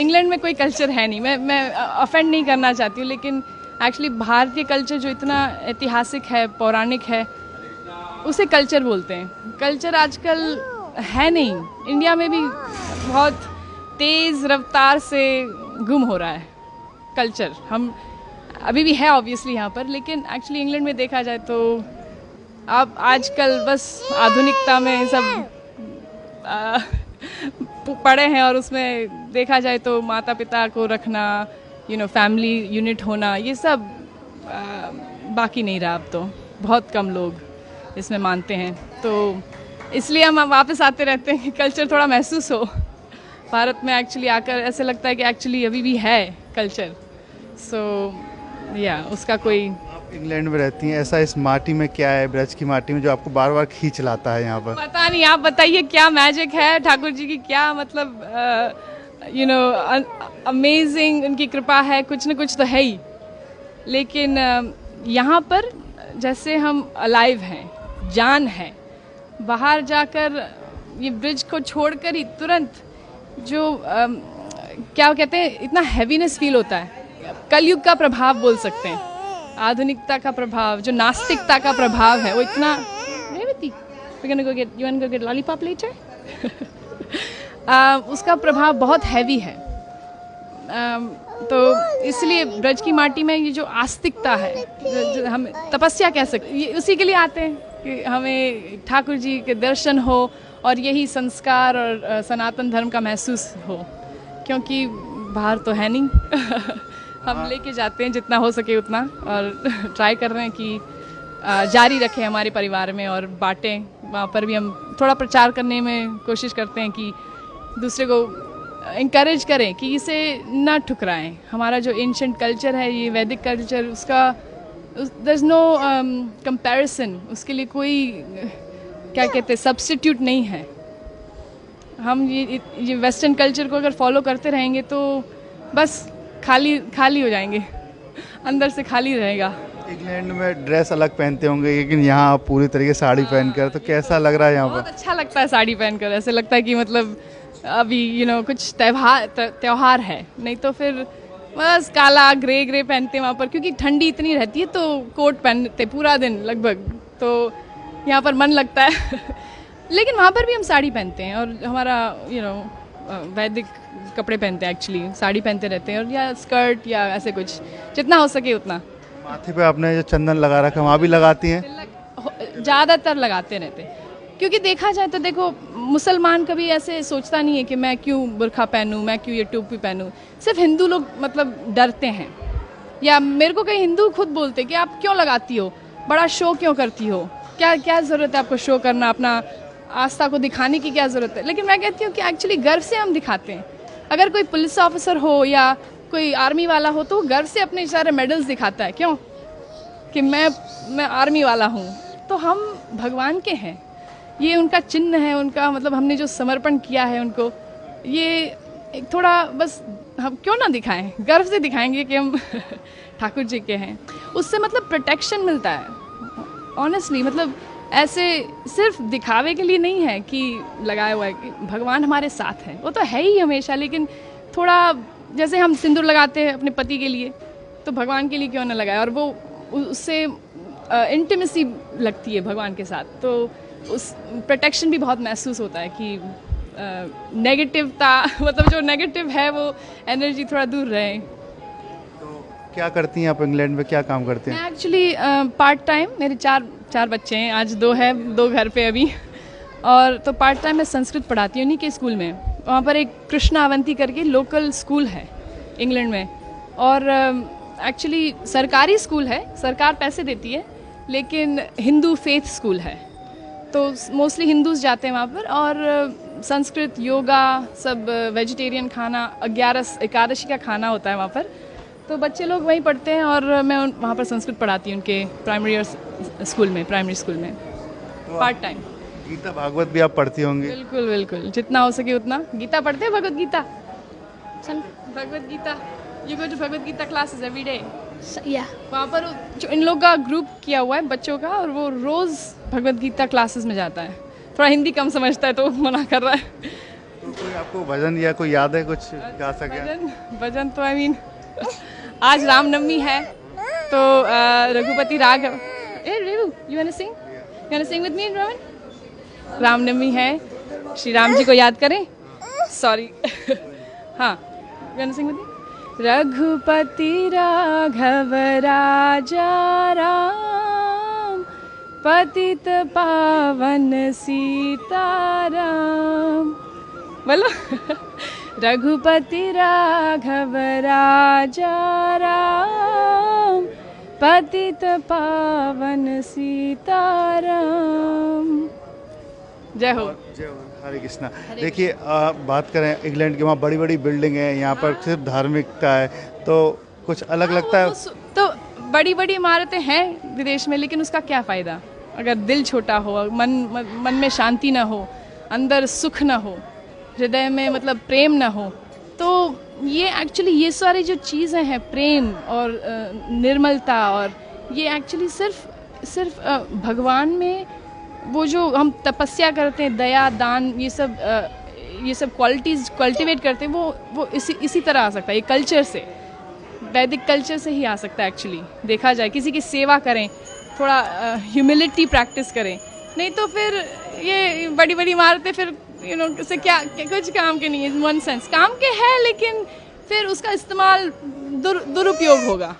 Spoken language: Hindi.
इंग्लैंड में कोई कल्चर है नहीं। मैं ऑफेंड नहीं करना चाहती हूँ, लेकिन एक्चुअली भारतीय कल्चर जो इतना ऐतिहासिक है, पौराणिक है, उसे कल्चर बोलते हैं। कल्चर आजकल है नहीं। इंडिया में भी बहुत तेज़ रफ्तार से गुम हो रहा है कल्चर। हम अभी भी है ऑब्वियसली यहाँ पर, लेकिन एक्चुअली इंग्लैंड में देखा जाए तो अब आजकल बस आधुनिकता में सब पड़े हैं, और उसमें देखा जाए तो माता पिता को रखना, फैमिली यूनिट होना, ये सब बाकी नहीं रहा। अब तो बहुत कम लोग इसमें मानते हैं, तो इसलिए हम वापस आते रहते हैं कि कल्चर थोड़ा महसूस हो। भारत में एक्चुअली आकर ऐसे लगता है कि एक्चुअली अभी भी है कल्चर। उसका कोई। इंग्लैंड में रहती हैं, ऐसा इस माटी में क्या है, ब्रज की माटी में, जो आपको बार बार खींच लाता है यहाँ पर? पता नहीं, आप बताइए क्या मैजिक है ठाकुर जी की, क्या मतलब अमेजिंग उनकी कृपा है, कुछ न कुछ तो है ही। लेकिन यहाँ पर जैसे हम अलाइव हैं, जान है, बाहर जाकर ये ब्रिज को छोड़कर ही तुरंत जो क्या कहते हैं, इतना हैवीनेस फील होता है। कलयुग का प्रभाव बोल सकते हैं, आधुनिकता का प्रभाव, जो नास्तिकता का प्रभाव है, वो इतना। लॉलीपॉप लेटर उसका प्रभाव बहुत हैवी है। तो इसलिए ब्रज की माटी में ये जो आस्तिकता है, जो हम तपस्या कह सकते, ये उसी के लिए आते हैं कि हमें ठाकुर जी के दर्शन हो और यही संस्कार और सनातन धर्म का महसूस हो, क्योंकि बाहर तो है नहीं। हम लेके जाते हैं जितना हो सके उतना, और ट्राई कर रहे हैं कि जारी रखें हमारे परिवार में और बांटें। वहाँ पर भी हम थोड़ा प्रचार करने में कोशिश करते हैं कि दूसरे को इंकरेज करें कि इसे ना ठुकराएं। हमारा जो एंशिएंट कल्चर है, ये वैदिक कल्चर, उसका देयर इज़ नो कंपैरिजन, उसके लिए कोई क्या कहते हैं सब्स्टिट्यूट नहीं है। हम ये वेस्टर्न कल्चर को अगर फॉलो करते रहेंगे तो बस खाली हो जाएंगे, अंदर से खाली रहेगा। इंग्लैंड में ड्रेस अलग पहनते होंगे, लेकिन यहाँ आप पूरी तरीके से साड़ी पहनकर, तो कैसा लग रहा है यहाँ पर? बहुत अच्छा लगता है साड़ी पहनकर। ऐसे लगता है कि मतलब अभी कुछ त्योहार है, नहीं तो फिर बस काला ग्रे पहनते हैं वहाँ पर, क्योंकि ठंडी इतनी रहती है तो कोट पहनते पूरा दिन लगभग, तो यहाँ पर मन लगता है। लेकिन वहाँ पर भी हम साड़ी पहनते हैं, और हमारा वैदिक कपड़े पहनते हैं, एक्चुअली साड़ी पहनते रहते हैं, और या स्कर्ट या ऐसे कुछ, जितना हो सके उतना। माथे पे आपने जो चंदन लगा रखा है, वहाँ भी लगाती हैं? ज़्यादातर लगाते रहते हैं, क्योंकि देखा जाए तो देखो, मुसलमान कभी ऐसे सोचता नहीं है कि मैं क्यों बुर्खा पहनूं, मैं क्यों ये टोपी पहनूं। सिर्फ हिंदू लोग मतलब डरते हैं, या मेरे को कई हिंदू खुद बोलते कि आप क्यों लगाती हो, बड़ा शो क्यों करती हो, क्या ज़रूरत है आपको शो करना, अपना आस्था को दिखाने की क्या ज़रूरत है। लेकिन मैं कहती हूँ कि एक्चुअली गर्व से हम दिखाते हैं। अगर कोई पुलिस ऑफिसर हो या कोई आर्मी वाला हो, तो गर्व से अपने सारे मेडल्स दिखाता है, क्यों, कि मैं आर्मी वाला हूँ। तो हम भगवान के हैं, ये उनका चिन्ह है, उनका मतलब हमने जो समर्पण किया है उनको, ये एक थोड़ा बस हम क्यों ना दिखाएं, गर्व से दिखाएंगे कि हम ठाकुर जी के हैं। उससे मतलब प्रोटेक्शन मिलता है ऑनेस्टली। मतलब ऐसे सिर्फ दिखावे के लिए नहीं है कि लगाया हुआ है, कि भगवान हमारे साथ है, वो तो है ही हमेशा। लेकिन थोड़ा जैसे हम सिंदूर लगाते हैं अपने पति के लिए, तो भगवान के लिए क्यों ना लगाए, और वो उससे इंटीमेसी लगती है भगवान के साथ, तो उस प्रोटेक्शन भी बहुत महसूस होता है कि नेगेटिवता मतलब जो नेगेटिव है वो एनर्जी थोड़ा दूर रहे। तो क्या करती हैं आप इंग्लैंड में, क्या काम करते हैं? मैं एक्चुअली पार्ट टाइम, मेरे चार बच्चे हैं, आज दो घर पे अभी, और तो पार्ट टाइम मैं संस्कृत पढ़ाती हूँ उन्हीं के स्कूल में। वहाँ पर एक कृष्णा अवंती करके लोकल स्कूल है इंग्लैंड में, और एक्चुअली सरकारी स्कूल है, सरकार पैसे देती है, लेकिन हिंदू फेथ स्कूल है, तो मोस्टली हिंदूज जाते हैं वहाँ पर। और संस्कृत, योगा, सब वेजिटेरियन खाना, 11 एकादशी का खाना होता है वहाँ पर, तो बच्चे लोग वहीं पढ़ते हैं, और मैं वहाँ पर संस्कृत पढ़ाती हूँ उनके प्राइमरी स्कूल में पार्ट टाइम। गीता भागवत भी आप पढ़ती होंगी? बिल्कुल, जितना हो सके उतना। गीता पढ़ते हैं, Bhagavad Gita, Bhagavad Gita, you go to Bhagavad Gita classes every day? वहाँ पर जो इन लोग का ग्रुप किया हुआ है बच्चों का, और वो रोज़ भगवत गीता क्लासेस में जाता है। थोड़ा हिंदी कम समझता है तो मना कर रहा है। तो कोई आपको भजन या कोई याद है कुछ गा सके? भजन भजन तो आई मीन आज रामनवमी है तो रघुपति राघव ए रेवू you want to sing with me Rohan? Ramnavami है, श्री राम जी को याद करें। सॉरी हाँ you want to sing with me? Raghupati Raghav Raja Ram पतित पावन सीताराम। बोलो रघुपति राघव राजा राम पतित पावन सीताराम। जय हो। जय हो, हरे कृष्णा। देखिए बात करें इंग्लैंड की, वहाँ बड़ी बड़ी बिल्डिंग है, यहाँ पर सिर्फ धार्मिकता है, तो कुछ अलग लगता है। तो बड़ी बड़ी इमारतें हैं विदेश में, लेकिन उसका क्या फ़ायदा अगर दिल छोटा हो, मन में शांति ना हो, अंदर सुख ना हो, हृदय में मतलब प्रेम ना हो। तो ये एक्चुअली ये सारी जो चीज़ें हैं, प्रेम और निर्मलता, और ये एक्चुअली सिर्फ भगवान में वो जो हम तपस्या करते हैं, दया दान, ये सब क्वालिटीज़ कल्टिवेट करते हैं, वो इसी तरह आ सकता है। ये कल्चर से, वैदिक कल्चर से ही आ सकता है एक्चुअली। देखा जाए किसी की सेवा करें, थोड़ा ह्यूमिलिटी प्रैक्टिस करें, नहीं तो फिर ये बड़ी बड़ी इमारतें फिर इससे क्या कुछ काम के नहीं है। वन सेंस काम के है, लेकिन फिर उसका इस्तेमाल दुरुपयोग होगा।